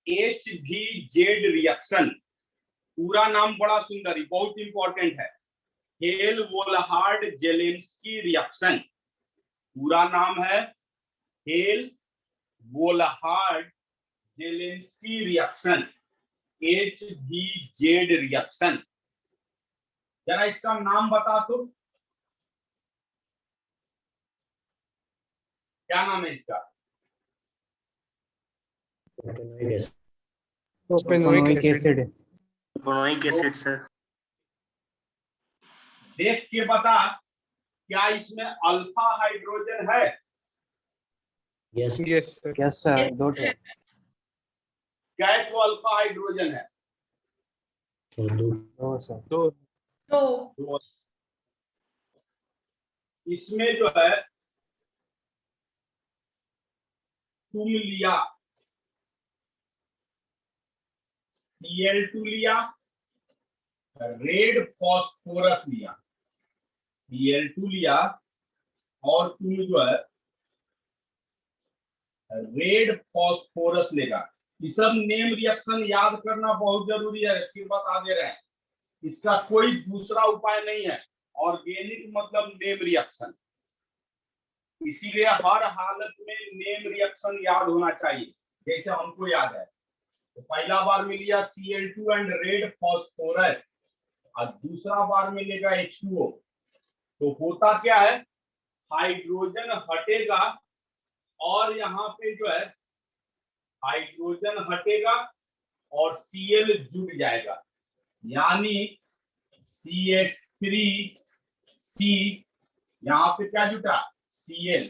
HVZ reaction, पूरा नाम बड़ा सुंदर, बहुत इंपॉर्टेंट है। हेल-वोल्हार्ड जेलेंस्की रिएक्शन, पूरा नाम है Hell Volhard Zelinsky reaction, HVZ reaction. जरा इसका नाम बता दो, क्या नाम है इसका? Propanoic acid. Propanoic acid sir. देख के बता, क्या इसमें अल्फा हाइड्रोजन है? Yes sir. यस सर, दो ठो। क्या तो अल्फा हाइड्रोजन है? दो सर। तो इसमें जो है तुम लिया Cl2 लिया, रेड फॉस्फोरस लिया, Cl2 लिया और तुम जो है रेड फॉस्फोरस लेगा। ये सब नेम रिएक्शन याद करना बहुत जरूरी है, फिर बता दे रहे हैं, इसका कोई दूसरा उपाय नहीं है। ऑर्गेनिक मतलब नेम रिएक्शन, इसीलिए हर हालत में नेम रिएक्शन याद होना चाहिए, जैसे हमको याद है। तो पहला बार में लिया Cl2 एंड रेड फॉस्फोरस, और दूसरा बार में लेगा H2O। तो होता क्या है, हाइड्रोजन हटेगा और यहाँ पे जो है हाइड्रोजन हटेगा और Cl जुड़ जाएगा, यानी CH3C, यहाँ पे क्या जुटा? Cl,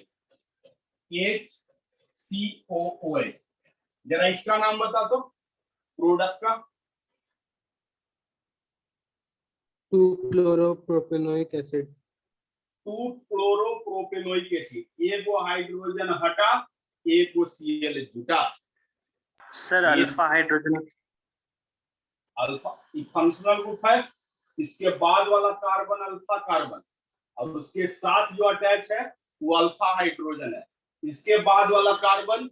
HCOOH। जरा इसका नाम बता दो प्रोडक्ट का। 2-क्लोरोप्रोपेनोइक एसिड। 2-क्लोरोप्रोपेनोइक एसिड, एक वो हाइड्रोजन हटा, एक वो Cl जुटा। Sir alpha hydrogen. Alpha functional group है, इसके बाद वाला कार्बन अल्फा कार्बन, और उसके साथ जो अटैच है वो अल्फा हाइड्रोजन है। इसके बाद वाला कार्बन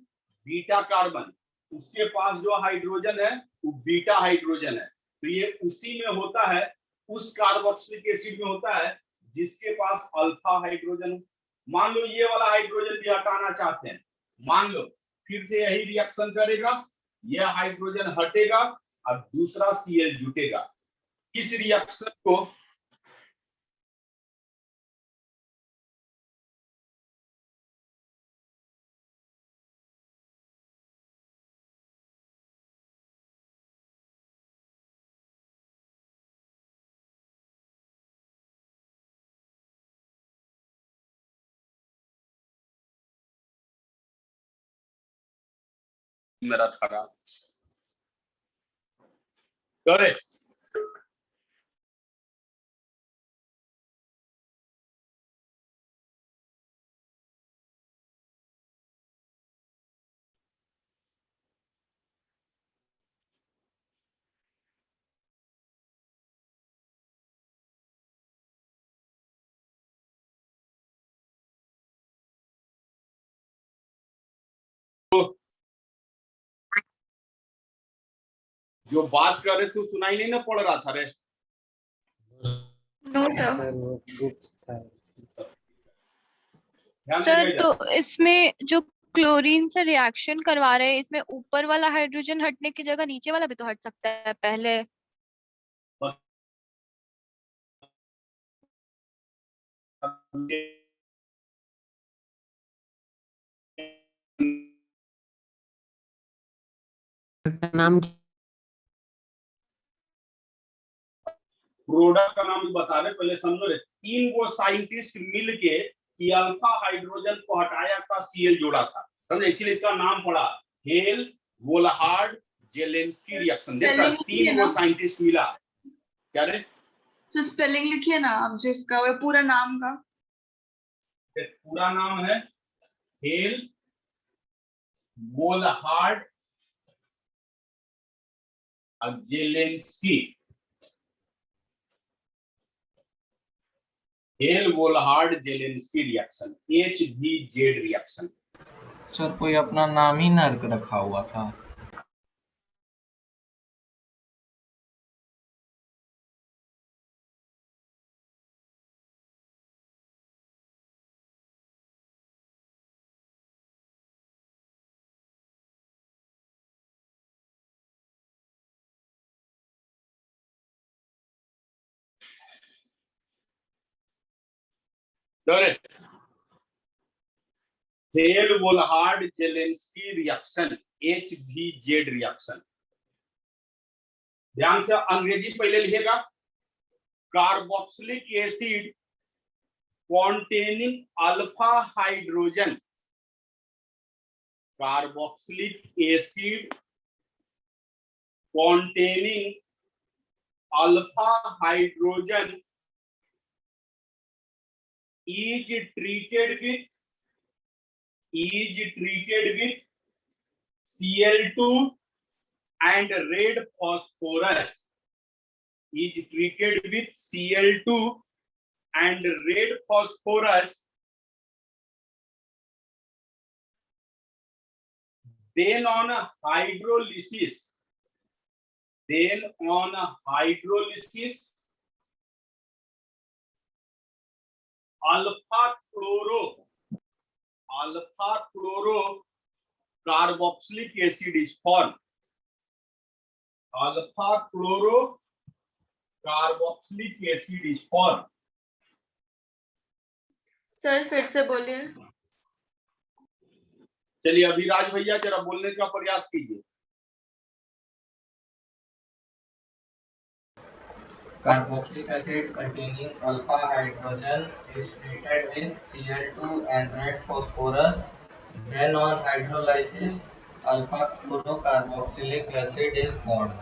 बीटा कार्बन, उसके पास जो हाइड्रोजन है वो बीटा हाइड्रोजन है। तो ये उसी में होता है, उस कार्बोक्सिलिक एसिड में होता है जिसके पास अल्फा हाइड्रोजन। मान लो ये वाला हाइड्रोजन भी हटाना चाहते हैं, मान लो फिर से यही रिएक्शन करेगा, यह हाइड्रोजन हटेगा और दूसरा Cl जुटेगा। इस रिएक्शन को मेरा खराब करे। जो बात कर रहे थे सुनाई नहीं ना पड़ रहा था रे? No sir. ध्यान सर दीजिएगा। तो इसमें जो क्लोरीन से रिएक्शन करवा रहे हैं, इसमें ऊपर वाला हाइड्रोजन हटने की जगह नीचे वाला भी तो हट सकता है पहले। नाम प्रोडक्ट का नाम बता रहे, पहले समझो रे। 3 वो साइंटिस्ट मिलके ये अल्फा हाइड्रोजन को हटाया था, Cl जोड़ा था, समझे? इसीलिए इसका नाम पड़ा हेल-वोल्हार्ड जेलेंस्की रिएक्शन। देखा, 3 वो साइंटिस्ट मिला। क्या रे? तो स्पेलिंग लिखिए ना आप, जिसका वो पूरा नाम का। पूरा नाम है Hell Volhard Zelinsky, Hell Volhard Zelinsky reaction, HVZ reaction. Sir कोई अपना नाम ही नर्क रखा हुआ था। Hell Volhard Zelinsky reaction, HVZ reaction. ध्यान से अंग्रेजी पहले लिखेगा। Carboxylic acid containing alpha hydrogen, carboxylic acid containing alpha hydrogen is treated with Cl2 and red phosphorus, is treated with Cl2 and red phosphorus, then on hydrolysis, alpha chloro carboxylic acid is formed. Alpha chloro carboxylic acid is formed. Sir फिर से बोलिए। चलिए अभिराज भैया जरा बोलने का प्रयास कीजिए। Carboxylic acid containing alpha hydrogen is treated with Cl2 and red phosphorus. Then on hydrolysis, alpha chlorocarboxylic acid is formed.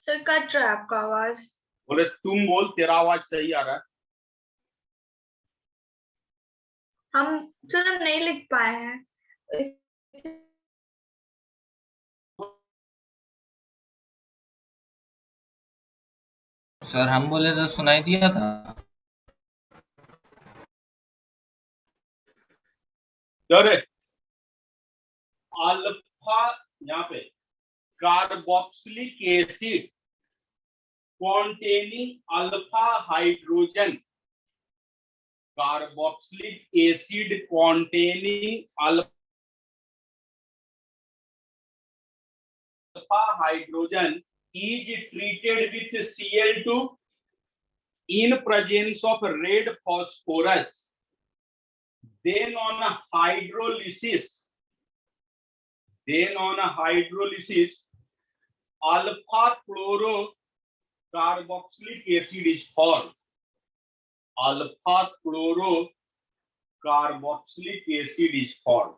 Sir cut रहा है आपका आवाज। बोले तुम बोल, तेरा आवाज सही आ रहा है। हम नहीं लिख पाए हैं। सर हम बोले तो सुनाई दिया था। अल्फा यहाँ पे carboxylic acid containing alpha hydrogen, carboxylic acid containing alpha hydrogen is treated with Cl2 in presence of red phosphorus. Then on hydrolysis, alpha chloro carboxylic acid is formed. Alpha chloro carboxylic acid is formed.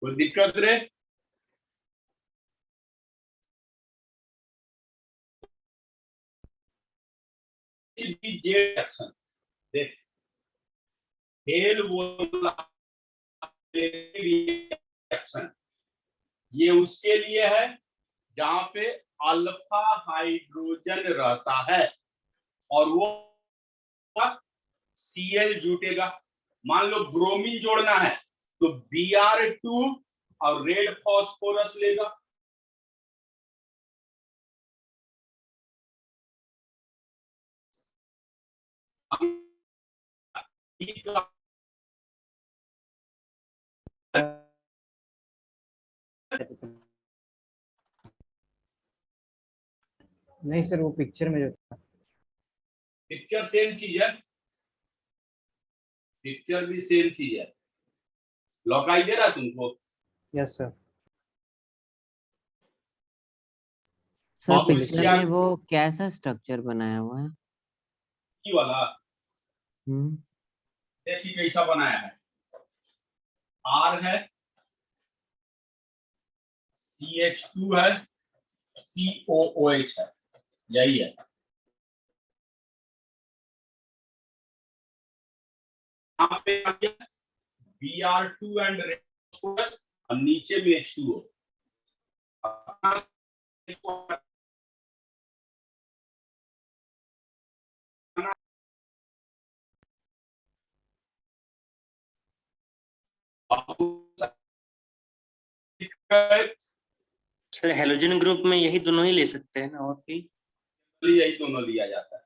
कोई दिक्कत रे? Reaction देख, hello reaction ये उसके लिए है जहां पे अल्फा हाइड्रोजन रहता है और वो Cl जुटेगा। मान लो ब्रोमीन जोड़ना है तो Br2 और रेड फॉस्फोरस लेगा। नहीं सर, वो पिक्चर में जो था। पिक्चर सेम चीज है, पिक्चर भी सेम चीज है। लौकाई दे रहा तुमको? Yes sir. सर पिक्चर में वो कैसा स्ट्रक्चर बनाया हुआ है? वाला देखिए कैसा बनाया है। R है, CH2 है, COOH है, यही है। यहाँ पे Br2 एंड और नीचे में H2O। सर हेलोजन ग्रुप में यही दोनों ही ले सकते हैं ना, और कोई? यही दोनों लिया जाता है।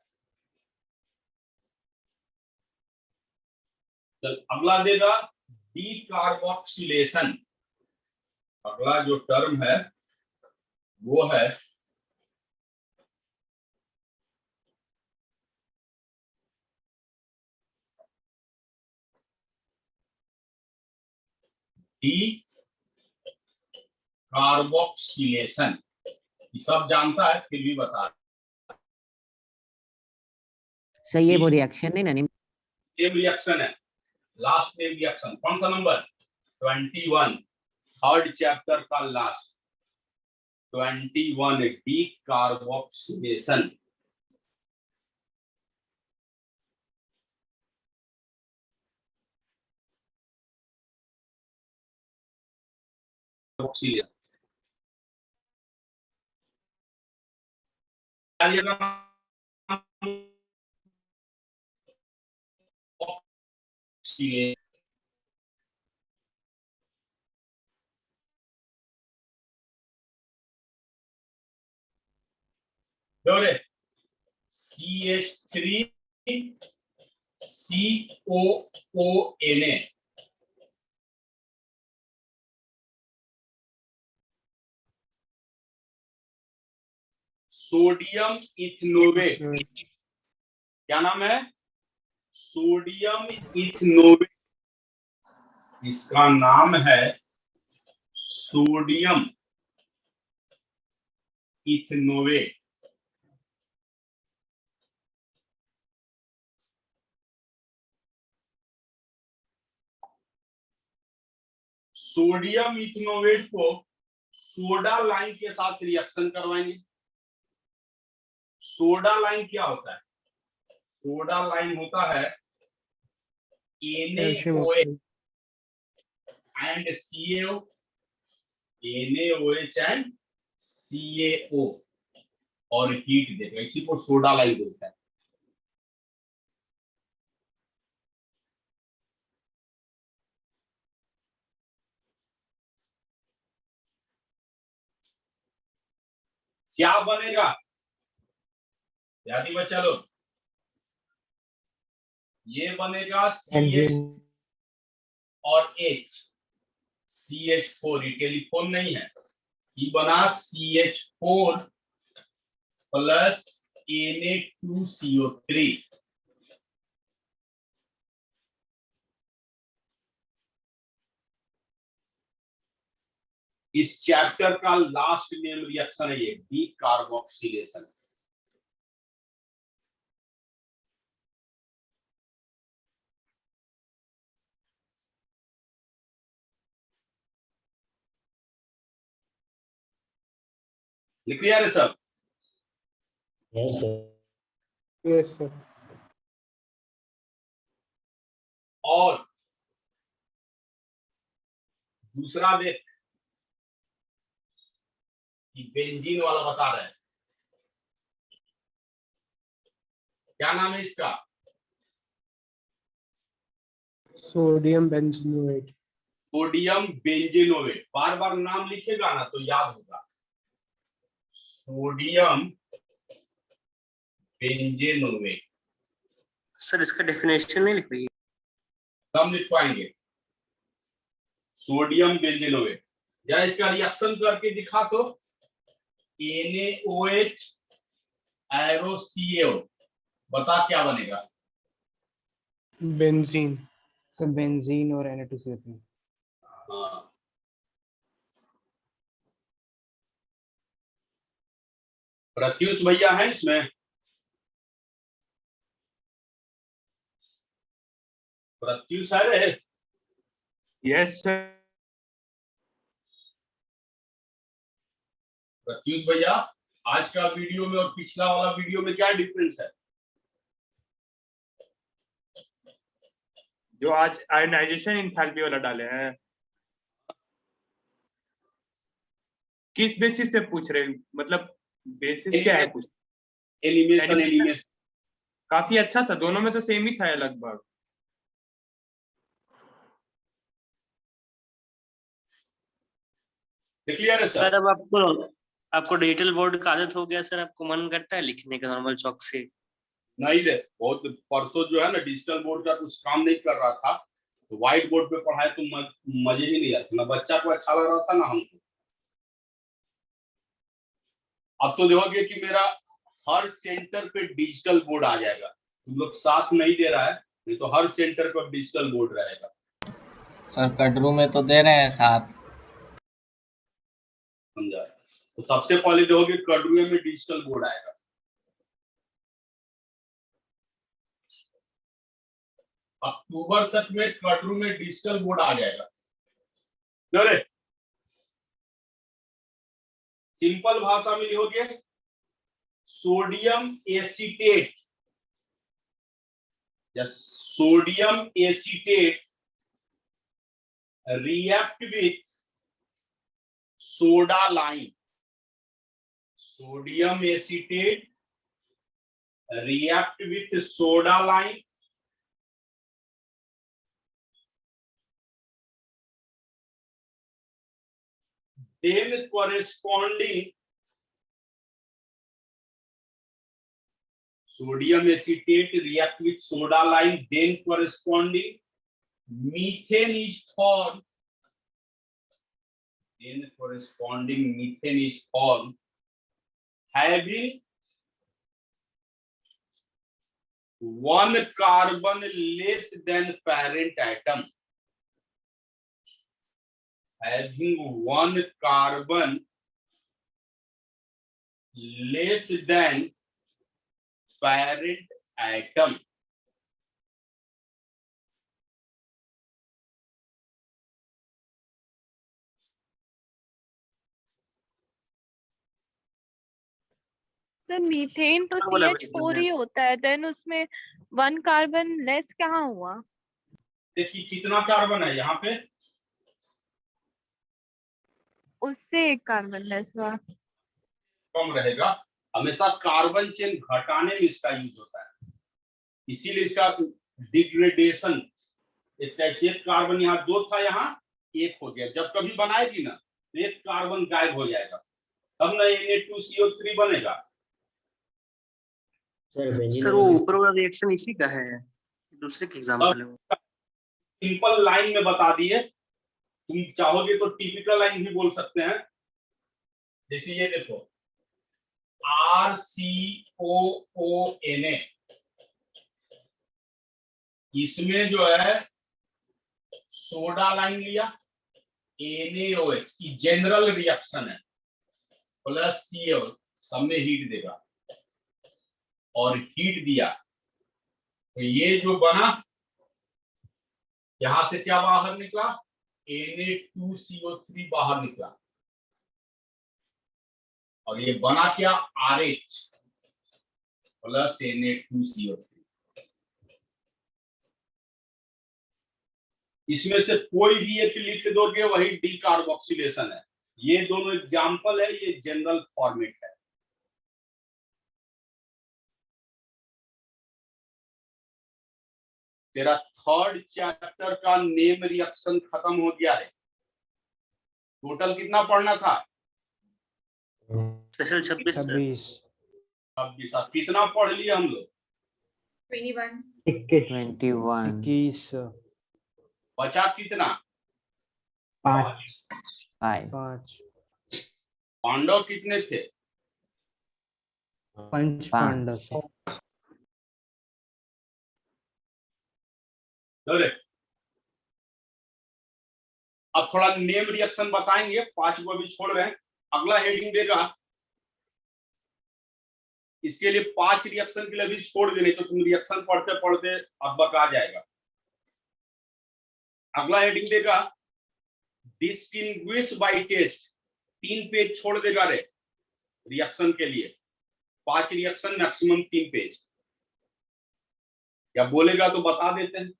चल अगला देगा डी कार्बोक्सिलेशन। अगला जो टर्म है वो है डी कार्बोक्सिलेशन। ये सब जानता है फिर भी बता रहा। सर ये वो रिएक्शन है ना? सेम रिएक्शन है, लास्ट में रिएक्शन। कौन सा नंबर? 21, थर्ड चैप्टर का last 21, decarboxylation. CH3 COONA। Sodium ethanoate. क्या नाम है? Sodium ethanoate. इसका नाम है सोडियम इथनोवेट। सोडियम इथनोवेट को सोडा लाइम के साथ रिएक्शन करवाएंगे। सोडा लाइम क्या होता है? सोडा लाइम होता है NaOH and CaO, NaOH and CaO, और हीट देगा, इसी को सोडा लाइम बोलता है। क्या बनेगा यादी बच्चा लोग? ये बनेगा CH और H, CH4। ये टेलीफोन नहीं है, ये बना CH4 प्लस Na2CO3। इस चैप्टर का लास्ट नेम रिएक्शन है ये, डी कार्बोक्सिलेशन। लिख लिया रे सब? Yes sir. Yes sir. और दूसरा देख, बेंजीन वाला बता रहे हैं, क्या नाम है इसका? Sodium benzoate. सोडियम बेंजीनोवेट। बार बार नाम लिखेगा ना तो याद होगा। सोडियम बेंजीनोवेट। सर इसका डेफिनेशन नहीं लिख रही है? कम लिख पाएंगे। सोडियम बेंजीनोवेट, या इसका रिएक्शन करके दिखा तो। NaOH एरो CaO, बता क्या बनेगा? बेंजीन। सर बेंजीन और Na2CO3। हाँ, प्रत्युष भैया है इसमें? प्रत्युष है रे? Yes sir. प्रत्युष भैया, आज का वीडियो में और पिछला वाला वीडियो में क्या डिफरेंस है? जो आज आयनाइजेशन एंथैल्पी वाला डाले हैं। किस बेसिस पे पूछ रहे हैं, मतलब बेसिस क्या है पूछ? एलिमिनेशन एलिमिनेशन काफी अच्छा था, दोनों में तो सेम ही था लगभग। क्लियर है सर सर? अब आपको डिजिटल बोर्ड का आदत हो गया सर, आपको मन करता है लिखने का नॉर्मल चौक से? नहीं रे, बहुत परसों जो है ना डिजिटल बोर्ड का कुछ काम नहीं कर रहा था, तो व्हाइट बोर्ड पे पढ़ाए तो मजे ही नहीं आता ना, बच्चा को अच्छा लग रहा था ना हमको। अब तो देखोगे कि मेरा हर सेंटर पे डिजिटल बोर्ड आ जाएगा। तुम लोग साथ नहीं दे रहा है, नहीं तो हर सेंटर पर डिजिटल बोर्ड रहेगा। सर कटरू में तो दे रहे हैं साथ। समझा? तो सबसे पहले देखोगे कटरू में डिजिटल बोर्ड आएगा। अक्टूबर तक में कटरू में डिजिटल बोर्ड आ जाएगा। अरे सिंपल भाषा में लिखोगे सोडियम एसीटेट या sodium acetate react with soda lime. Sodium acetate react with soda lime then corresponding sodium acetate react with soda lime, then corresponding methane is formed. Then corresponding methane is formed, having one carbon less than parent atom. Having one carbon less than parent atom. Sir methane तो CH4 ही होता है, then उसमें 1 carbon less कहाँ हुआ? देखिए कितना carbon है यहाँ पे, उससे 1 कार्बन लेस हुआ। कम रहेगा। हमेशा कार्बन चेन घटाने में इसका यूज होता है, इसीलिए इसका डिग्रेडेशन। एक कार्बन यहाँ 2 था, यहाँ 1 हो गया। जब कभी बनाएगी ना तो 1 कार्बन गायब हो जाएगा, तब ना Na2CO3 बनेगा। सर वो ऊपर वाला रिएक्शन इसी का है, दूसरे के एग्जांपल है वो। सिंपल लाइन में बता दिए, तुम चाहोगे तो टिपिकल लाइन भी बोल सकते हैं। जैसे ये देखो RCOONA, इसमें जो है सोडा लाइन लिया, NaOH की जनरल रिएक्शन है, प्लस CO सब में हीट देगा और हीट दिया तो ये जो बना, यहां से क्या बाहर निकला, Na2CO3 बाहर निकला और ये बना क्या, RH प्लस Na2CO3। इसमें से कोई भी एक लिख दोगे वही डीकार्बोक्सिलेशन है। ये दोनों एग्जाम्पल है, ये जनरल फॉर्मेट है। तेरा 3rd चैप्टर का नेम रिएक्शन खत्म हो गया है। टोटल कितना पढ़ना था? Special 26 sir. 26। कितना पढ़ लिया हम लोग? 21 बचा कितना? 5 पांडव कितने थे? 5 पांडव। अब थोड़ा नेम रिएक्शन बताएंगे, 5 को भी छोड़ रहे हैं। अगला हेडिंग देगा, इसके लिए 5 रिएक्शन के लिए भी छोड़ देने, तो तुम रिएक्शन पढ़ते पढ़ते अब बका जाएगा। अगला हेडिंग देगा डिस्टिंग्विश बाय टेस्ट, 3 पेज छोड़ देगा रे रिएक्शन के लिए। 5 रिएक्शन मैक्सिमम 3 पेज। या बोलेगा तो बता देते हैं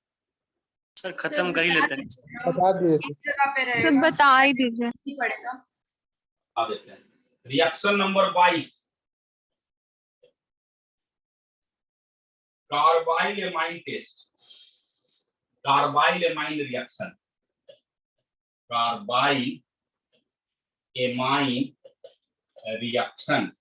सर, खत्म कर ही लेते हैं। बता दिए एक जगह पे सर रहेगा, बता ही दीजिए। पड़ेगा। आ देते हैं। Reaction number 22, carbylamine test, carbylamine reaction, carbylamine reaction.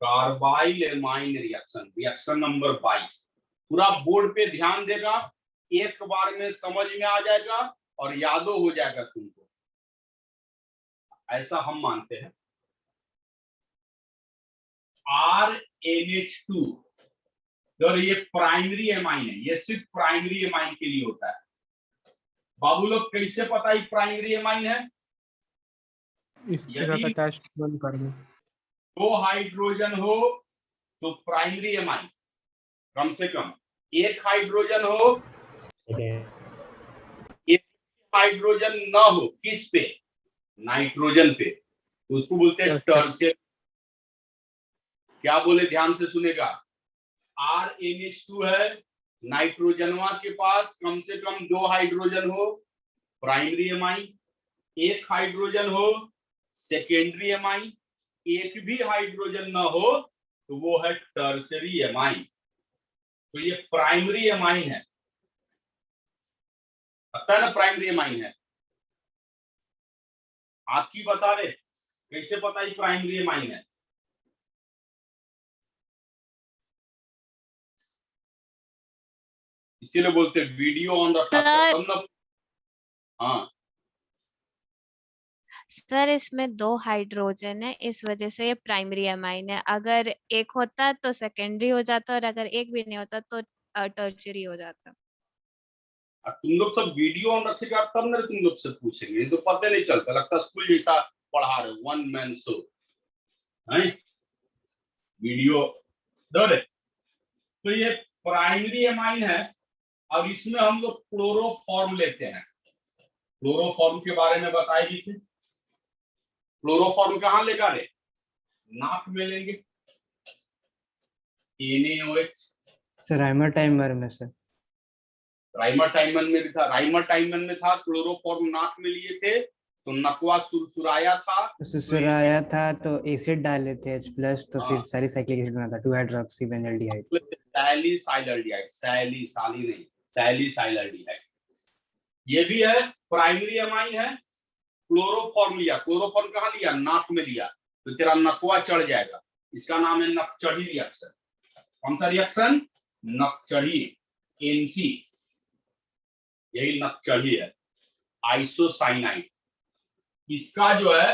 Carbylamine reaction, reaction number 22। पूरा बोर्ड पे ध्यान देगा, एक बार में समझ में आ जाएगा और यादो हो जाएगा तुमको, ऐसा हम मानते हैं। RNH2, और ये प्राइमरी एमाइन है, ये सिर्फ प्राइमरी एमाइन के लिए होता है। बाबू लोग कैसे पता है प्राइमरी एमाइन है? इसके साथ यदि अटैच बंद कर दो। 2 हाइड्रोजन हो तो प्राइमरी एमाइन, कम से कम 1 हाइड्रोजन हो, 1 हाइड्रोजन ना हो, किस पे? नाइट्रोजन पे, तो उसको बोलते हैं टर्शियरी। क्या बोले, ध्यान से सुनेगा। RNH2 है, नाइट्रोजनवा के पास कम से कम 2 हाइड्रोजन हो, प्राइमरी एमाइन। 1 हाइड्रोजन हो, सेकेंडरी एमाइन। 1 भी हाइड्रोजन ना हो तो वो है टर्शियरी एमाइन। तो ये प्राइमरी एमाइन है, पता है ना प्राइमरी एमाइन है। आपकी बता दे कैसे पता है प्राइमरी एमाइन है? इसीलिए बोलते वीडियो ऑन रखा कर, तब ना। हाँ सर इसमें 2 हाइड्रोजन है, इस वजह से ये प्राइमरी एमाइन है। अगर एक होता तो सेकेंडरी हो जाता, और अगर एक भी नहीं होता तो टर्शियरी हो जाता। तुम लोग सब वीडियो ऑन रखेगा तब ना तुम लोग से पूछेंगे, तो पता नहीं चलता, लगता स्कूल जैसा पढ़ा रहे, 1 मैन शो है वीडियो डर। तो ये प्राइमरी एमाइन है, और इसमें हम लोग क्लोरोफॉर्म लेते हैं। क्लोरोफॉर्म के बारे में बताई गई थी। क्लोरोफॉर्म कहाँ लेगा रे? नाक में लेंगे, NaOH। सर राइमर टाइमर में सर, राइमर टाइमन में भी था, राइमर टाइमन में था, क्लोरोफॉर्म नाक में लिए थे तो नकवा सुरसुराया था, सुसुराया था तो एसिड डाले थे H+, तो फिर हाँ। सैलिसाइक्लिक एसिड बना था 2-हाइड्रोक्सीबेंजल्डिहाइड। सैलिसाइलडिहाइड, साली नहीं, सैलिसाइलडिहाइड। ये भी है प्राइमरी एमाइन है। क्लोरोफॉर्म लिया, क्लोरोफॉर्म कहाँ लिया? नाक में लिया, तो तेरा नकवा चढ़ जाएगा, इसका नाम है नकचढ़ी रिएक्शन। कौन सा रिएक्शन? नकचढ़ी, NC, यही नकचढ़ी है। आइसोसाइनाइड, इसका जो है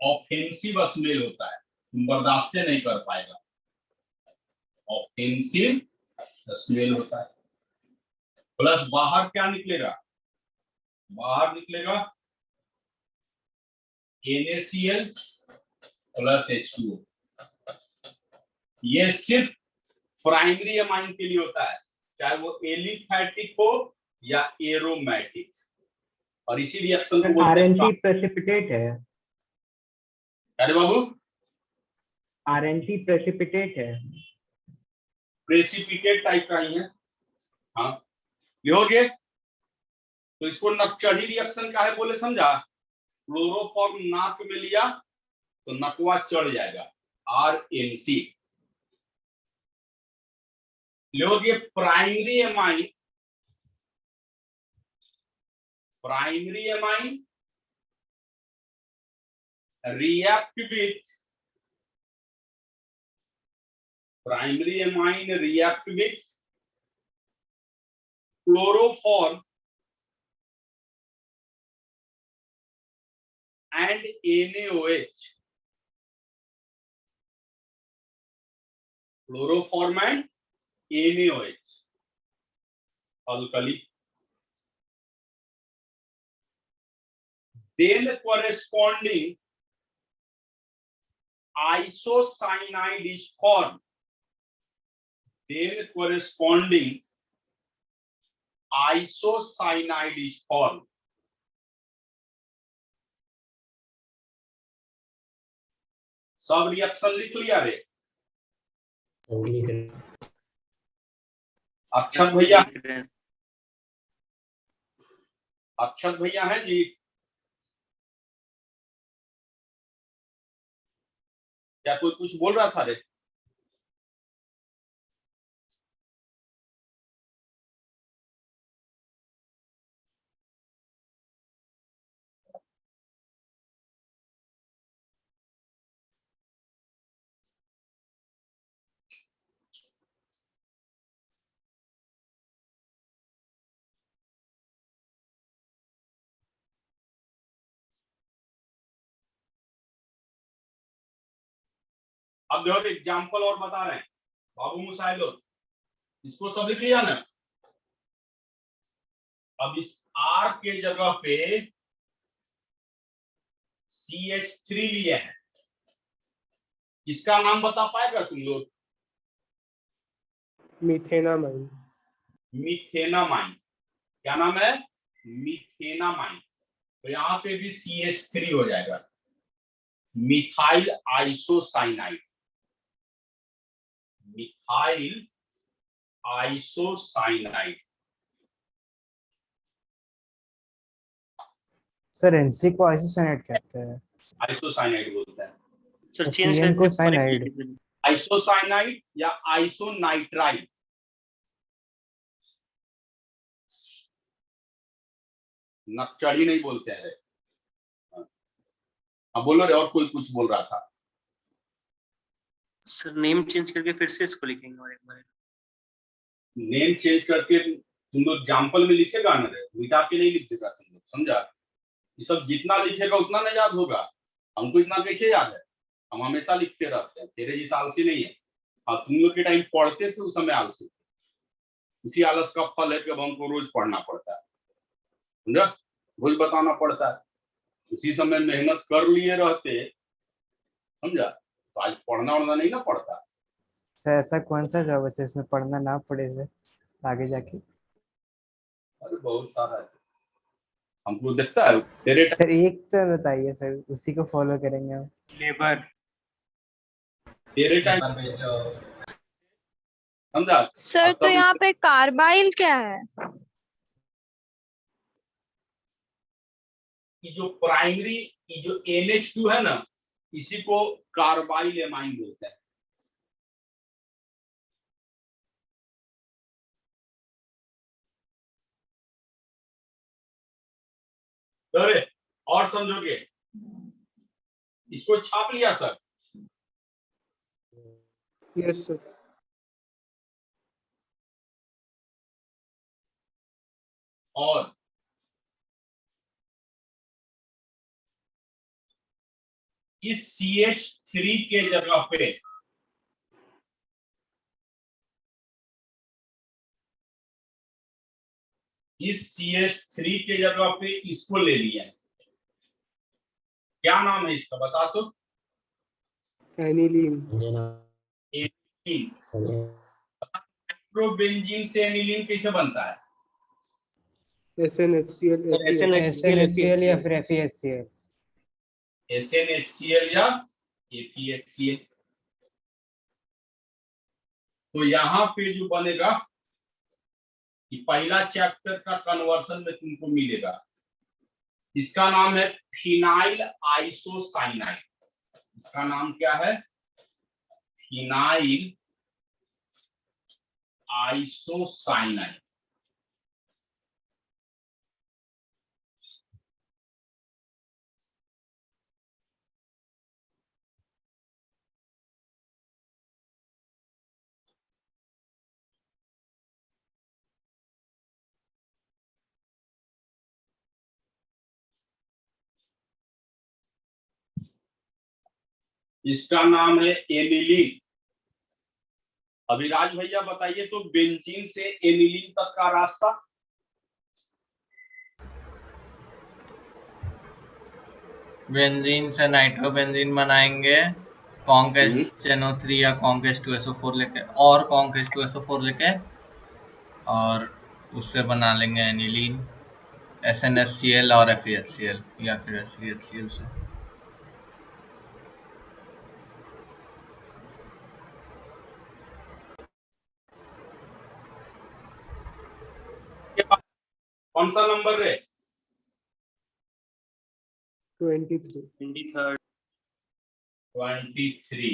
ऑफेंसिव स्मेल होता है, तुम बर्दाश्त नहीं कर पाएगा, ऑफेंसिव स्मेल होता है। प्लस बाहर क्या निकलेगा? बाहर निकलेगा NaCl प्लस H2O। ये सिर्फ प्राइमरी एमाइन के लिए होता है, चाहे वो एलिफैटिक हो या एरोमेटिक। और इसी रिएक्शन को बोलते हैं प्रेसिपिटेट है। अरे बाबू, RNT प्रेसिपिटेट है, प्रेसिपिटेट टाइप का ही है। हाँ ये हो गया। तो इसको नकचढ़ी रिएक्शन का है बोले, समझा? क्लोरोफॉर्म नाक में लिया तो नकवा चढ़ जाएगा, RNC। लोगे primary amine, primary amine react with, primary amine react with chloroform and NaOH, chloroform and NaOH, alkali. Then corresponding isocyanide is formed. Then corresponding isocyanide is formed. सब रिएक्शन लिख लिया रे? अक्षत भैया, लिख रहे हैं। अक्षत भैया हैं जी? क्या कोई कुछ बोल रहा था रे? अब देखो एग्जाम्पल और बता रहे हैं बाबू मुसाइलो, इसको सब लिख लिया ना। अब इस R के जगह पे CH3 लिए हैं, इसका नाम बता पाएगा तुम लोग? मीथेनामाइन। मीथेनामाइन। क्या नाम है? मीथेनामाइन। तो यहाँ पे भी CH3 हो जाएगा, methyl isocyanide. Methyl isocyanide. Sir NC को आइसोसाइनाइड कहते हैं, आइसोसाइनाइड बोलते हैं। सर और चेंज CN को करके साइनाइड। आइसोसाइनाइड या आइसोनाइट्राइड। नक्चड़ी नहीं बोलते हैं। हाँ बोलो रे, और कोई कुछ बोल रहा था? सर नेम चेंज करके फिर से इसको लिखेंगे और एक बार। नेम चेंज करके तुम लोग एग्जाम्पल में लिखेगा ना रे, मिटा के नहीं लिख देगा तुम लोग, समझा? ये सब जितना लिखेगा उतना नहीं याद होगा। हमको इतना कैसे याद है? हम हमेशा लिखते रहते हैं, तेरे जैसा आलसी नहीं है। हाँ तुम लोग के टाइम पढ़ते थे उस समय आलसी थे, उसी आलस का फल है कि अब हमको रोज पढ़ना पड़ता है, समझा? रोज बताना पड़ता है। उसी समय मेहनत कर लिए रहते, समझा, तो आज पढ़ना उड़ना नहीं ना पड़ता। सर ऐसा कौन सा जॉब है इसमें पढ़ना ना पड़े सर आगे जाके? अरे बहुत सारा है, हमको देखता है तेरे सर एक तो बताइए सर, उसी को फॉलो करेंगे हम। लेबर। तेरे टाइम, पेपर बेचो। समझा? सर अब तो तब यहाँ पे कार्बाइल क्या है? ये जो प्राइमरी, ये जो NH2 है ना, इसी को कार्बाइल एमाइन बोलते हैं। अरे और समझोगे? इसको छाप लिया सर? Yes sir. और इस CH3 के जगह पे इस CH3 के जगह पे इसको ले लिया है। क्या नाम है इसका बता तो? एनिलीन। एनिलीन। नाइट्रोबेंजीन से एनिलीन कैसे बनता है? SNHCl SNHCl या फिर FeHCl। SNHCl या FeHCl। तो यहाँ पे जो बनेगा, ये पहला चैप्टर का कन्वर्सन में तुमको मिलेगा, इसका नाम है फिनाइल आइसोसाइनाइड। इसका नाम क्या है? Phenyl isocyanide. इसका नाम है एनिलीन। अभिराज भैया बताइए तो, बेंजीन से एनिलीन तक का रास्ता? बेंजीन से नाइट्रोबेंजीन बनाएंगे, कॉन्क NO3 या कॉन्क H2SO4 लेके, और कॉन्क H2SO4 लेके, और उससे बना लेंगे एनिलीन, SNHCl और FeHCl या फिर FeHCl से। कौन सा नंबर रे? 23. 23rd 23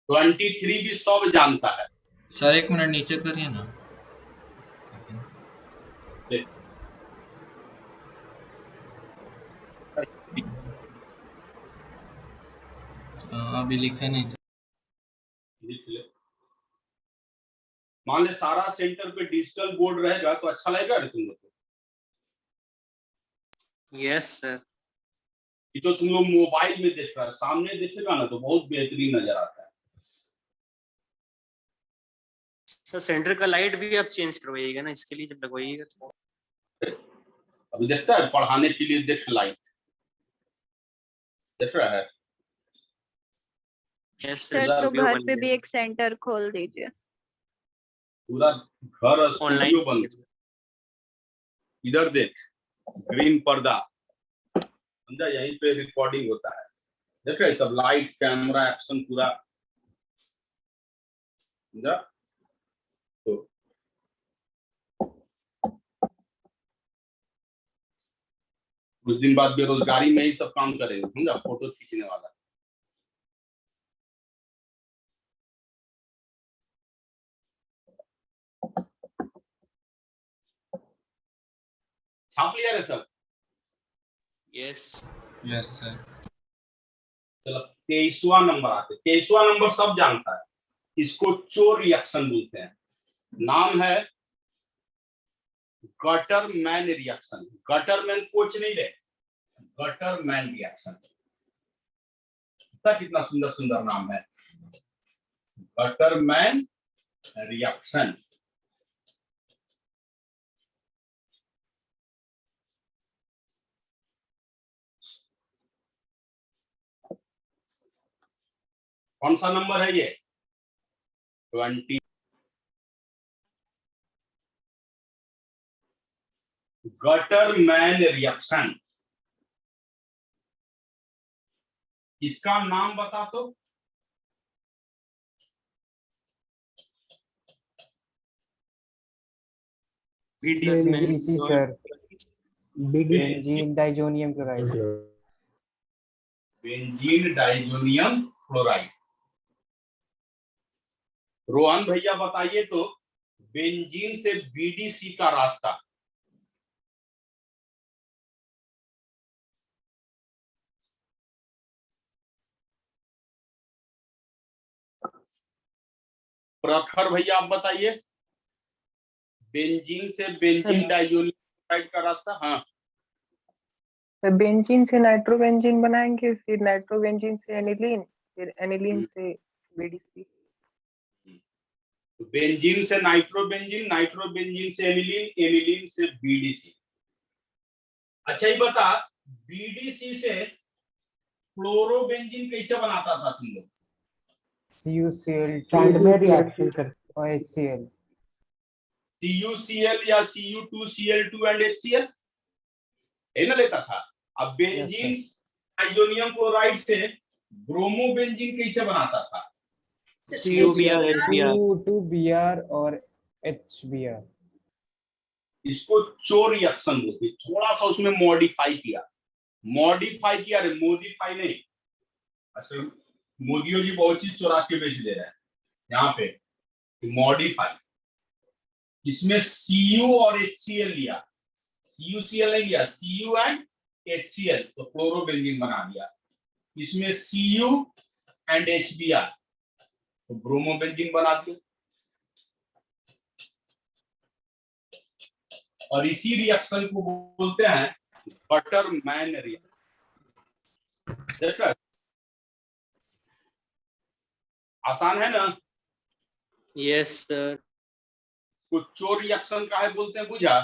23 भी सब जानता है। सर 1 मिनट नीचे करिए ना। अभी लिखे नहीं थे। लिख ले। मान ले सारा सेंटर पे डिजिटल बोर्ड रहेगा तो अच्छा लगेगा रे तुम लोग को? Yes sir. ये तो तुम लोग मोबाइल में देख रहा है, सामने देखेगा ना तो बहुत बेहतरीन नजर आता है। सर सेंटर का लाइट भी आप चेंज करवाइएगा ना, इसके लिए जब लगवाइएगा तो। अभी देखता है पढ़ाने के लिए, देख लाइट देख रहा है। यस सर सर, तो स्टूडियो घर बन पे भी गया, एक सेंटर खोल दीजिए। पूरा घर स्टूडियो ऑनलाइन। बन। इधर देख, ग्रीन पर्दा, समझा? यहीं पे रिकॉर्डिंग होता है। देख रहे सब लाइट कैमरा एक्शन पूरा, समझा? तो कुछ दिन बाद बेरोजगारी में ही सब काम करेंगे, समझा? फोटो खींचने वाला। छाप लिया रे सब? Yes yes sir. चलो 23वां नंबर आते। 23वां नंबर सब जानता है, इसको चोर रिएक्शन बोलते हैं। नाम है गटरमैन रिएक्शन। गटरमैन कोच नहीं दे, गटरमैन रिएक्शन। कितना सुंदर सुंदर नाम है, गटरमैन रिएक्शन। कौन सा नंबर है ये? 20। गटरमैन रिएक्शन, इसका नाम बता तो। BDC sir, benzene diazonium chloride. Benzene diazonium chloride. Rohan भैया बताइए तो, बेंजीन से बीडीसी का रास्ता। प्रखर भैया आप बताइए, बेंजीन से बेंजीन डाइजोनियम क्लोराइड का रास्ता। हाँ, तो बेंजीन से नाइट्रोबेंजीन बनाएंगे, फिर नाइट्रोबेंजीन से एनिलीन, फिर एनिलीन से बीडीसी। तो बेंजीन से नाइट्रोबेंजीन, नाइट्रोबेंजीन से एनिलीन, एनिलीन से बीडीसी। अच्छा ये बता, बीडीसी से क्लोरोबेंजीन कैसे बनाता था तुम लोग? CuCl2 में रिएक्शन करते और HCl। CuCl या Cu2Cl2 एंड HCl है ना लेता था। अब बेंजीन डाइजोनियम क्लोराइड से ब्रोमोबेंजीन कैसे बनाता था? CuBr HBr। 2Br और HBr। इसको चोर रिएक्शन बोलते। थोड़ा सा उसमें मॉडिफाई किया रे, मॉडिफाई नहीं। असल मोदियो जी बहुत चीज चुरा के बेच दे रहे हैं यहाँ पे, मॉडिफाई। इसमें Cu और HCl लिया, CuCl नहीं लिया, Cu एंड HCl, तो क्लोरोबेंजीन बना दिया। इसमें Cu एंड HBr, तो ब्रोमोबेंजीन बना दिया। और इसी रिएक्शन को बोलते हैं गटरमैन रिएक्शन। देख रहे, आसान है ना? Yes sir. को चोर रिएक्शन का है बोलते हैं, बुझा?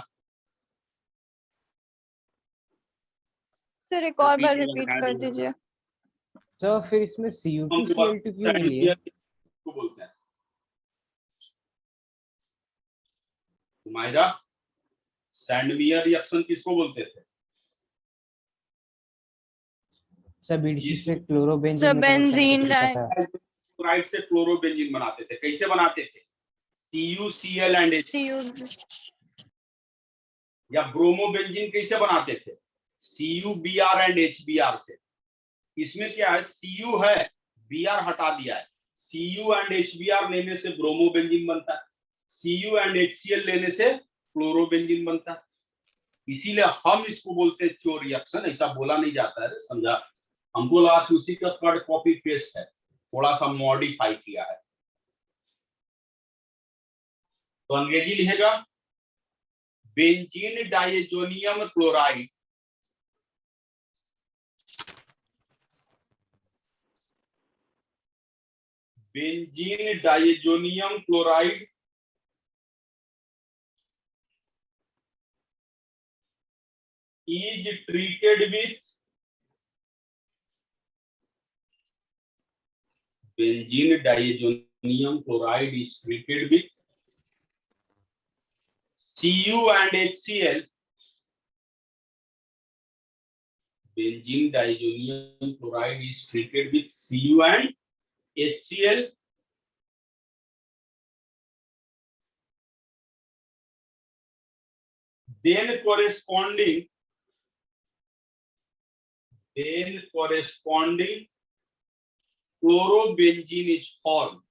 सर एक और बार रिपीट कर दीजिए। तो फिर इसमें Cu2Cl2 क्यों नहीं लिए? को बोलते हैं तुम्हारा सैंडमियर रिएक्शन किसको बोलते थे? सर बीडीसी से क्लोरोबेंजीन सर में convert करने बेंजीन का तरीका था। क्लोराइड से क्लोरोबेंजीन बनाते थे। कैसे बनाते थे? CuCl and HCl। या ब्रोमोबेंजीन कैसे बनाते थे, CuBr एंड HBr से। इसमें क्या है, Cu है, Br हटा दिया है, Cu एंड HBr लेने से ब्रोमोबेंजीन बनता है, Cu एंड HCl लेने से क्लोरोबेंजीन बनता है। इसीलिए हम इसको बोलते हैं चो रिएक्शन। ऐसा बोला नहीं जाता है, समझा। हमको लगा कि उसी का कट कॉपी पेस्ट है, थोड़ा सा मॉडिफाई किया है। तो अंग्रेजी लिखेगा benzene diazonium chloride benzene diazonium chloride is treated with benzene diazonium chloride is treated with Cu and HCl. Benzene diazonium chloride is treated with Cu and HCl. Then corresponding chlorobenzene is formed.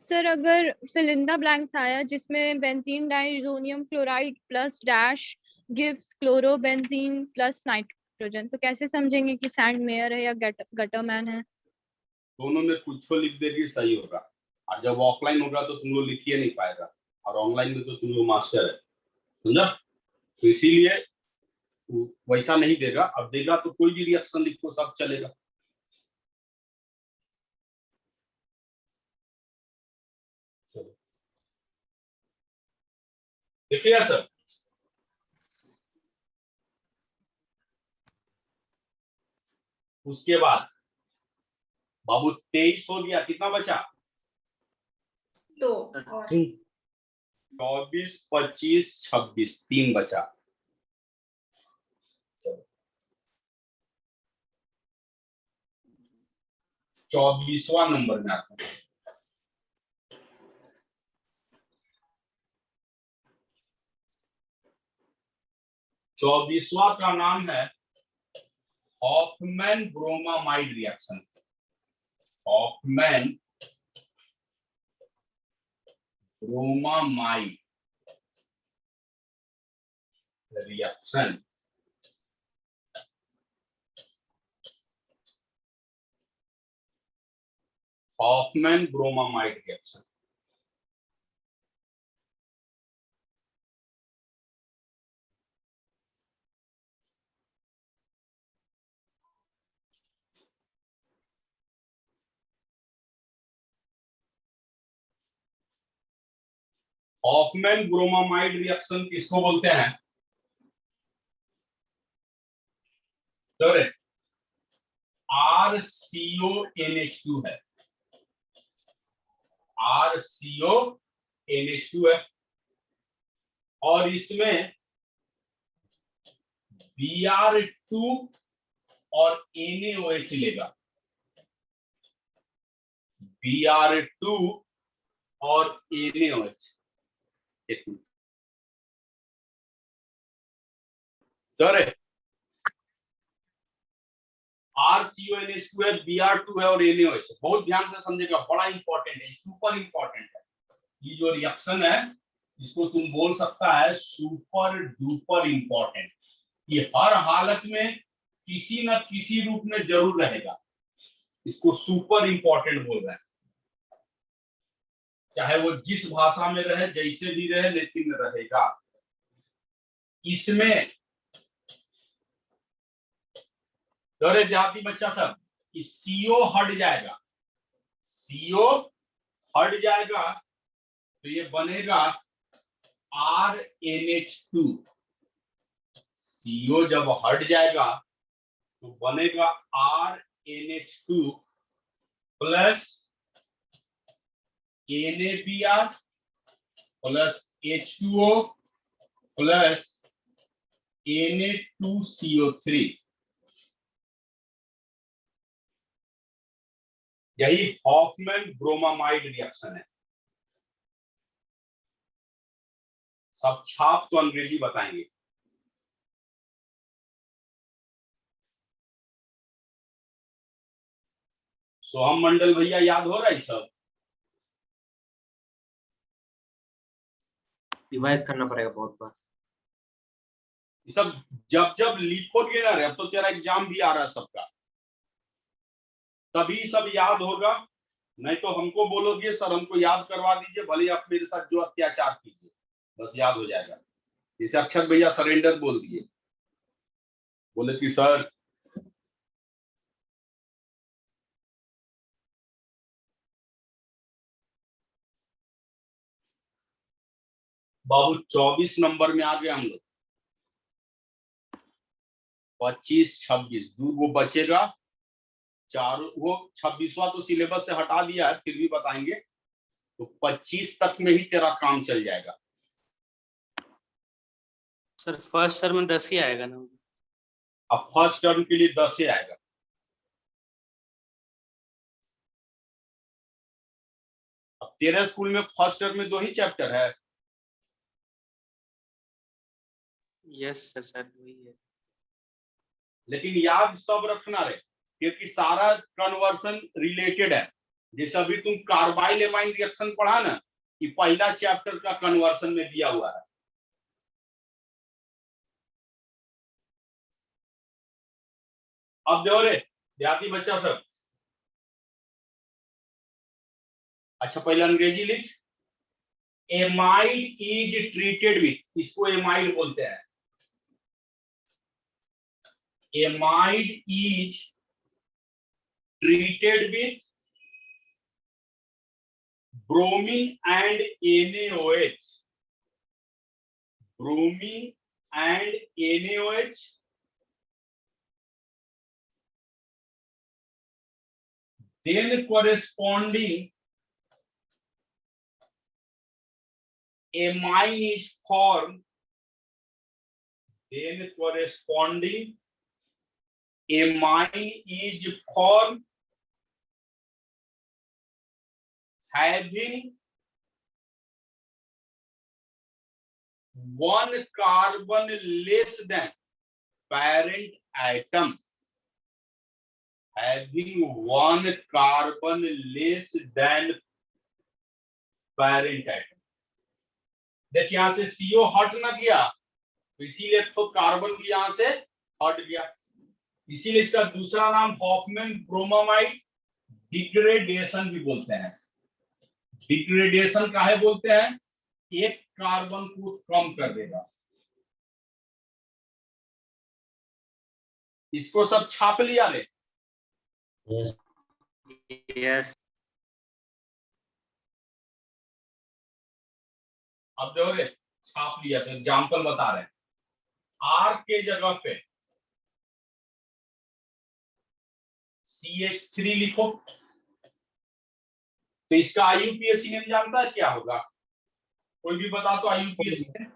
Sir अगर fill in the blanks आया जिसमें benzene diazonium chloride plus dash gives chlorobenzene plus nitrogen, तो कैसे समझेंगे कि sand mayor है या Gattermann है? दोनों में कुछ लिख देगी सही होगा, और जब ऑफलाइन होगा तो तुम लोग लिख ही नहीं पाएगा, और ऑनलाइन में तो तुम लोग मास्टर है, समझा। तो इसीलिए वैसा नहीं देगा, अब देगा तो कोई भी रिएक्शन लिखो सब चलेगा। देखिए सर, उसके बाद बाबू 23 हो गया, कितना बचा? 2 24, 25, 26, 3 बचा। 24वां नंबर में आता है। 24वां का नाम है Hofmann bromamide reaction. Hofmann bromamide reaction. Hofmann bromamide reaction. Hofmann bromamide reaction किसको बोलते हैं? RCONH2 है, RCONH2 है, और इसमें Br2 और NaOH लेगा। Br2 और NaOH। RCONH2 है, Br2 है और NaOH। बहुत ध्यान से समझेगा, बड़ा इंपॉर्टेंट है, सुपर इंपॉर्टेंट है। ये जो रिएक्शन है इसको तुम बोल सकता है सुपर डुपर इंपॉर्टेंट। ये हर हालत में किसी न किसी रूप में जरूर रहेगा, इसको सुपर इंपॉर्टेंट बोल रहे हैं। चाहे वो जिस भाषा में रहे, जैसे भी रहे, लेकिन रहेगा। इसमें डरे देहाती बच्चा सब, इस CO हट जाएगा, CO हट जाएगा तो ये बनेगा RNH2। CO जब हट जाएगा तो बनेगा RNH2 plus NaBr plus H2O plus Na2CO3, यही हॉफमैन ब्रोमामाइड रिएक्शन है। सब छाप तो अंग्रेजी बताएंगे। सोहम मंडल भैया याद हो रहा है सब? रिवाइज करना पड़ेगा बहुत बार। ये सब जब जब लिखोगे ना रे, अब तो तेरा एग्जाम भी आ रहा है सबका, तभी सब याद होगा। नहीं तो हमको बोलोगे सर हमको याद करवा दीजिए, भले आप मेरे साथ जो अत्याचार कीजिए, बस याद हो जाएगा। जैसे अक्षर भैया सरेंडर बोल दिए, बोले कि सर बाबू 24 नंबर में आ गए हम लोग। 25, 26 दो वो बचेगा, चारों वो 26वां तो सिलेबस से हटा दिया है, फिर भी बताएंगे। तो 25 तक में ही तेरा काम चल जाएगा। सर फर्स्ट टर्म में 10 ही आएगा ना? अब फर्स्ट टर्म के लिए 10 ही आएगा। अब तेरे स्कूल में फर्स्ट टर्म में 2 ही चैप्टर है। यस सर, सर वही है। लेकिन याद सब रखना रहे, क्योंकि सारा कन्वर्सन रिलेटेड है। जैसे अभी तुम कार्बाइल एमाइन रिएक्शन पढ़ा ना, कि पहला चैप्टर का कन्वर्सन में दिया हुआ है। अब देखो रे देहाती बच्चा सब, अच्छा पहले अंग्रेजी लिख। एमाइड इज ट्रीटेड विथ, इसको एमाइड बोलते हैं। Amide is treated with bromine and NaOH. Bromine and NaOH. Then corresponding amine is formed. Then corresponding amine is formed having 1 carbon less than parent atom. Having 1 carbon less than parent atom. देखिए यहां से CO हट ना गया, तो इसीलिए तो carbon भी यहां से हट गया। इसीलिए इसका दूसरा नाम हॉफमैन ब्रोमामाइड डिग्रेडेशन भी बोलते हैं। डिग्रेडेशन काहे बोलते हैं? एक कार्बन को कम कर देगा। इसको सब छाप लिया रे? यस। अब देखो रे छाप लिया, तो एग्जाम्पल बता रहे हैं। R के जगह पे CH3 लिखो, तो इसका IUPAC नेम जानता है क्या होगा? कोई भी बता तो IUPAC नेम।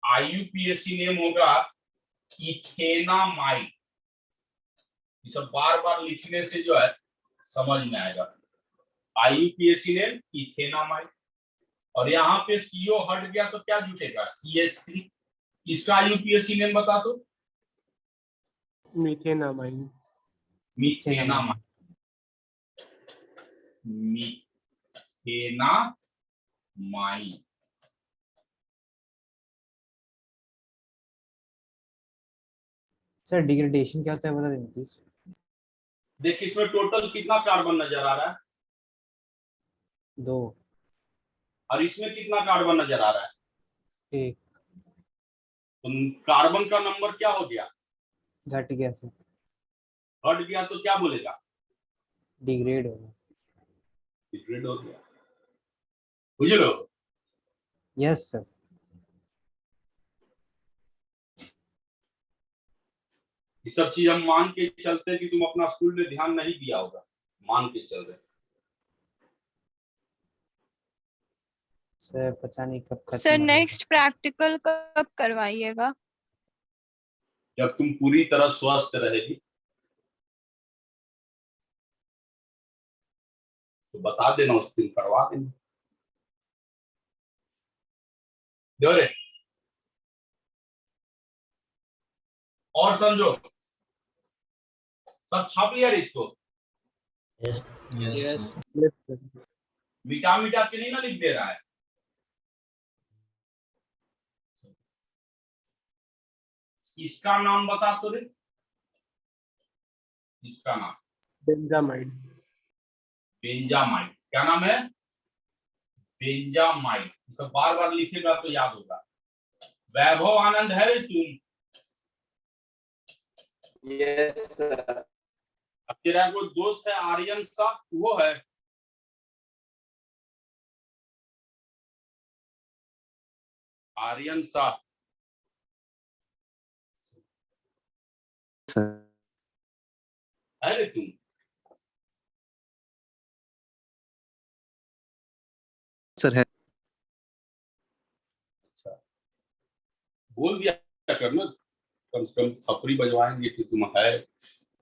IUPAC नेम होगा इथेनामाइड। ये सब बार बार लिखने से जो है समझ में आएगा। IUPAC नेम इथेनामाइड, और यहाँ पे CO हट गया तो क्या जुटेगा? CH3। इसका IUPAC नेम बता दो। मीथेनामाइन। मीथेनामाइन। मीथेनामाइन। सर डिग्रेडेशन क्या होता है बता दें प्लीज। देख इसमें टोटल कितना कार्बन नजर आ रहा है? 2। और इसमें कितना कार्बन नजर आ रहा है? 1। तो कार्बन का नंबर क्या हो गया? घट गया सर। हट गया तो क्या बोलेगा? डिग्रेड हो गया। डिग्रेड हो गया, बुझ लो। Yes sir. ये सब चीज हम मान के चलते हैं कि तुम अपना स्कूल में ध्यान नहीं दिया होगा, मान के चल रहे। सर पता नहीं कब खत्म सर होगा। नेक्स्ट प्रैक्टिकल कब करवाइएगा? जब तुम पूरी तरह स्वस्थ रहेगी तो बता देना, उस दिन करवा देना। जोरे और समझो, सब छाप लिया रे इसको। यस मिटा मिटा के नहीं ना लिख दे रहा है। इसका नाम बता तो रे, इसका नाम बेंजामाइड। बेंजामाइड। क्या नाम है? बेंजामाइड। सब बार बार लिखेगा तो याद होगा। वैभव आनंद है रे तुम? Yes sir. अब तेरा कोई दोस्त है आर्यन सा, वो है? आर्यन सा है रे तुम? सर है। अच्छा, बोल दिया करना, कम से कम थपड़ी बजवाएंगे कि तुम है,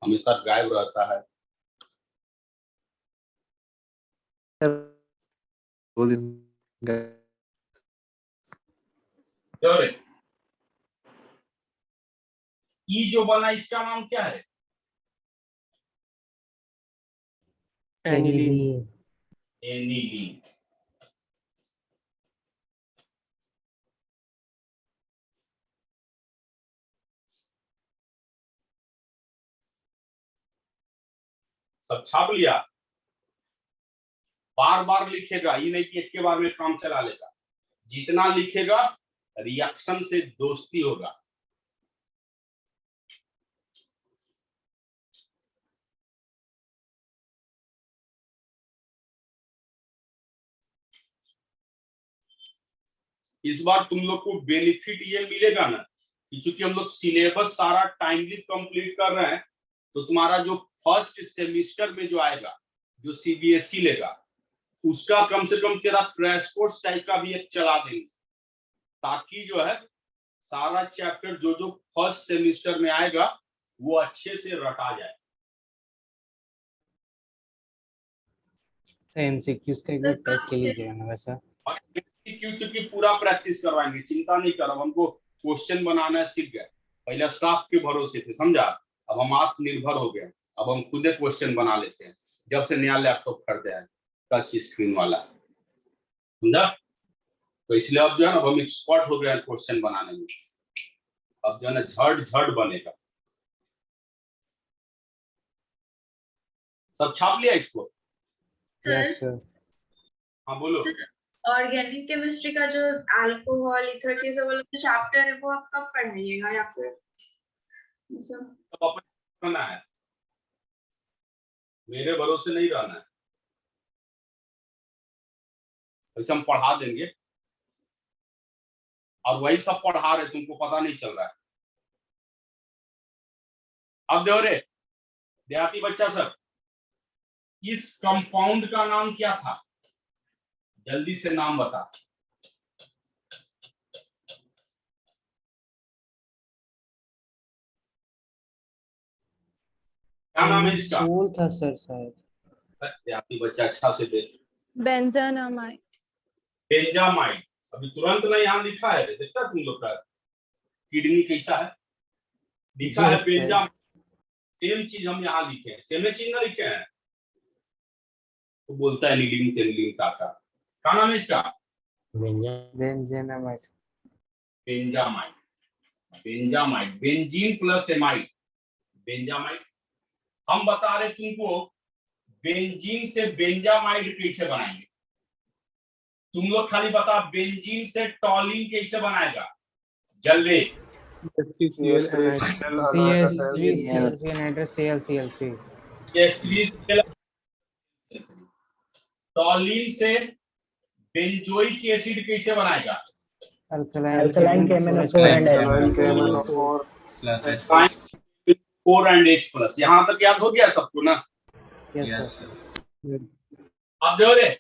हमेशा गायब रहता है। और ई जो बना इसका नाम क्या है? एनिलीन। एनिलीन। सब छाप लिया? बार बार लिखेगा, ये नहीं कि एक के बार में काम चला लेगा। जितना लिखेगा रिएक्शन से दोस्ती होगा। इस बार तुम लोग को बेनिफिट ये मिलेगा ना कि चूंकि हम लोग सिलेबस सारा टाइमली कंप्लीट कर रहे हैं, तो तुम्हारा जो फर्स्ट सेमिस्टर में जो आएगा, जो सीबीएसई लेगा, उसका कम से कम तेरा क्रैश कोर्स टाइप का भी एक चला देंगे, ताकि जो है सारा चैप्टर जो जो फर्स्ट सेमिस्टर में आएगा वो अच्छे से रटा जाए। एमसीक्यूज का एक बार टेस्ट ले लीजिएगा ना वैसा। और एमसीक्यू चूंकि पूरा प्रैक्टिस करवाएंगे, चिंता नहीं करो, हमको क्वेश्चन बनाना सीख गए। पहले स्टाफ के भरोसे थे, समझा? अब हम आत्मनिर्भर हो गए, अब हम खुद क्वेश्चन बना लेते हैं जब से नया लैपटॉप खरीदे हैं टच स्क्रीन वाला, समझा? तो इसलिए अब जो है ना, अब हम एक्सपर्ट हो गए हैं क्वेश्चन बनाने में। अब जो है ना झट झट बनेगा। सब छाप लिया इसको? Yes sir. हाँ बोलो। ऑर्गेनिक केमिस्ट्री का जो अल्कोहल इथर चीजें वाला जो चैप्टर है वो आप कब पढ़ाइएगा, या फिर तो अपन करना है, मेरे भरोसे नहीं रहना है। वैसे हम पढ़ा देंगे और वही सब पढ़ा रहे, तुमको पता नहीं चल रहा है। अब देखो रे देहाती बच्चा सब, इस कंपाउंड का नाम क्या था? जल्दी से नाम बता। क्या नाम है इसका? सोल था सर शायद। देहाती बच्चा अच्छा से देख। बेंजामाइड। बेंजामाइड। अभी तुरंत ना यहाँ लिखा है, देखता तुम लोग का किडनी कैसा है, लिखा है बेंजामाइड। सेम चीज हम यहाँ लिखे हैं, सेम चीज ना लिखे हैं। तो बोलता है नीलिन तेलिन काका। क्या नाम है इसका? Benzamide. Benzamide. Benzamide, benzene plus amide, benzamide. हम बता रहे तुमको बेंजीन से बेंजामाइड कैसे बनाएंगे। तुम लोग खाली बता बेंजीन से टॉलिन कैसे बनाएगा, जल्दी। टॉलिन से बेंजोइक एसिड कैसे बनाएगा? Alkaline KMnO4 4 and H plus. यहाँ तक याद हो गया सबको ना? यस अब देखो रे,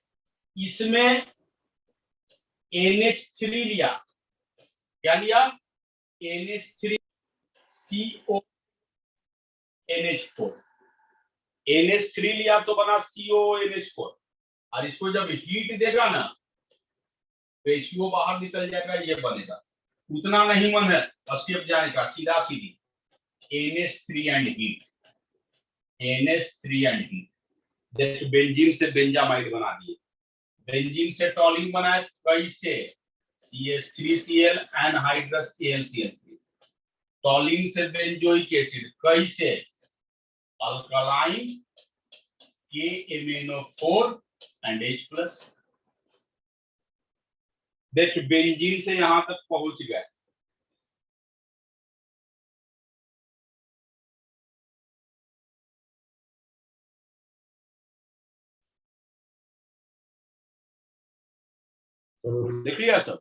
इसमें NH3 लिया, क्या लिया? NH3 CO NH4, NH3 लिया तो बना CONH4, और इसको जब हीट देगा ना तो HO बाहर निकल जाएगा, ये बनेगा। उतना नहीं मन है स्टेप जाने का, सीधा सीधी NH3 and heat, NH3 and heat. देखिए बेंजीन से बेंजामाइड बना दिए, बेंजीन से टॉलिन बनाए कैसे? CH3Cl anhydrous AlCl3। टॉलिन से बेंजोइक एसिड कैसे? Alkaline KMnO4 and H+। देखिए बेंजीन से यहां तक पहुंच गए, देख लिया सब।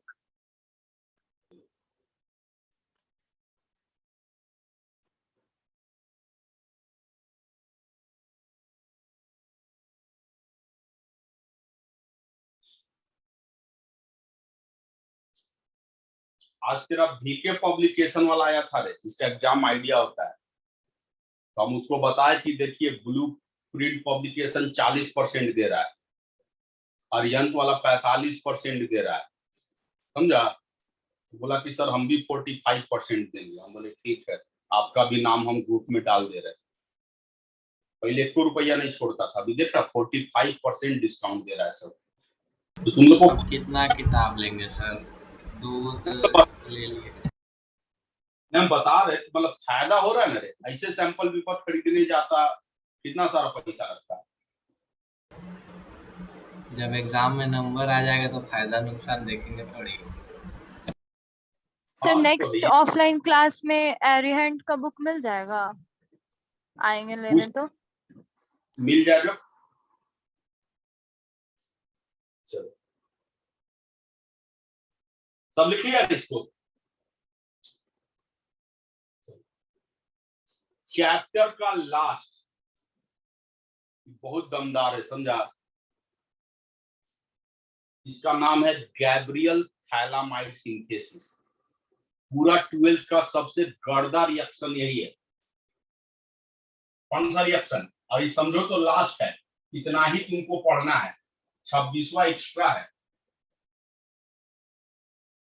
आज तेरा VK पब्लिकेशन वाला आया था रे, जिसका एग्जाम आइडिया होता है, तो हम उसको बताए कि देखिए ब्लू प्रिंट पब्लिकेशन 40% दे रहा है और यंत्र वाला 45% दे रहा है, समझा? तो बोला कि सर हम भी 45% देंगे। हम बोले ठीक है, आपका भी नाम हम ग्रुप में डाल दे रहे हैं। पहले 1 रुपया नहीं छोड़ता था, अभी देख रहा 45% डिस्काउंट दे रहा है सर। तो तुम लोग को अब कितना किताब लेंगे सर? दूध ले लिए, हम बता रहे मतलब फायदा हो रहा है ना रे, ऐसे सैंपल पेपर खरीदने जाता कितना सारा पैसा लगता है। जब एग्जाम में नंबर आ जाएगा तो फायदा नुकसान देखेंगे थोड़ी। सर नेक्स्ट ऑफलाइन क्लास में एरिहंट का बुक मिल जाएगा, आएंगे लेने तो? मिल जाएगा। चलो सब लिख लिया इसको। चैप्टर का लास्ट बहुत दमदार है, समझा? इसका नाम है गैब्रियल थैलामाइड सिंथेसिस। पूरा 12th का सबसे गर्दा रिएक्शन यही है। कौन सा रिएक्शन? और ये समझो तो लास्ट है, इतना ही तुमको पढ़ना है, 26वां एक्स्ट्रा है।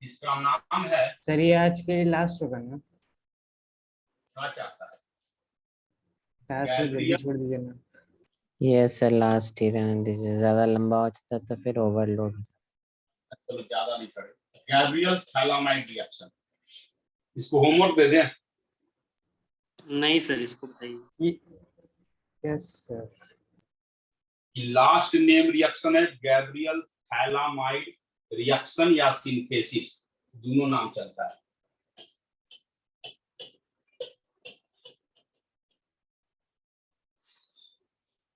इसका नाम है, सर ये आज के लिए लास्ट होगा ना? क्या चाहता है? लास्ट में जल्दी छोड़ दीजिए ना। यस सर, लास्ट ही रहने दीजिए, ज्यादा लंबा हो जाता तो फिर ओवरलोड। चलो ज्यादा नहीं पड़े। गैब्रियल थैलामाइड रिएक्शन, इसको होमवर्क दे दें? नहीं सर, इसको बताइए। Yes sir. Last name reaction है गैब्रियल थैलामाइड रिएक्शन या सिंथेसिस, दोनों नाम चलता है।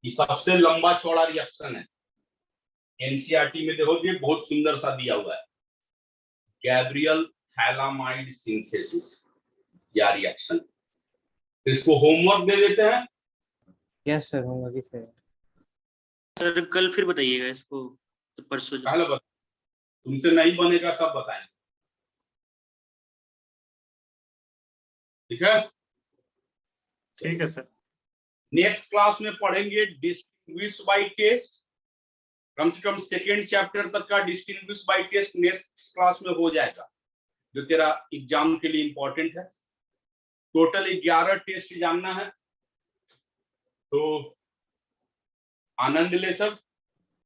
ये सबसे लंबा चौड़ा रिएक्शन है। एनसीईआरटी में देखोगे बहुत सुंदर सा दिया हुआ है, गैब्रियल थैलामाइड सिंथेसिस या रिएक्शन। तो इसको होमवर्क दे देते हैं। यस सर, होमवर्क ही सर। सर कल फिर बताइएगा इसको, तो परसों तुमसे नहीं बनेगा तब बताएंगे, ठीक है? ठीक है सर। नेक्स्ट क्लास में पढ़ेंगे डिस्टिंग्विश बाय टेस्ट। कम से कम सेकेंड चैप्टर तक का distinguish by test next class में हो जाएगा, जो तेरा एग्जाम के लिए इंपॉर्टेंट है। टोटल 11 टेस्ट जानना है, तो आनंद ले सब।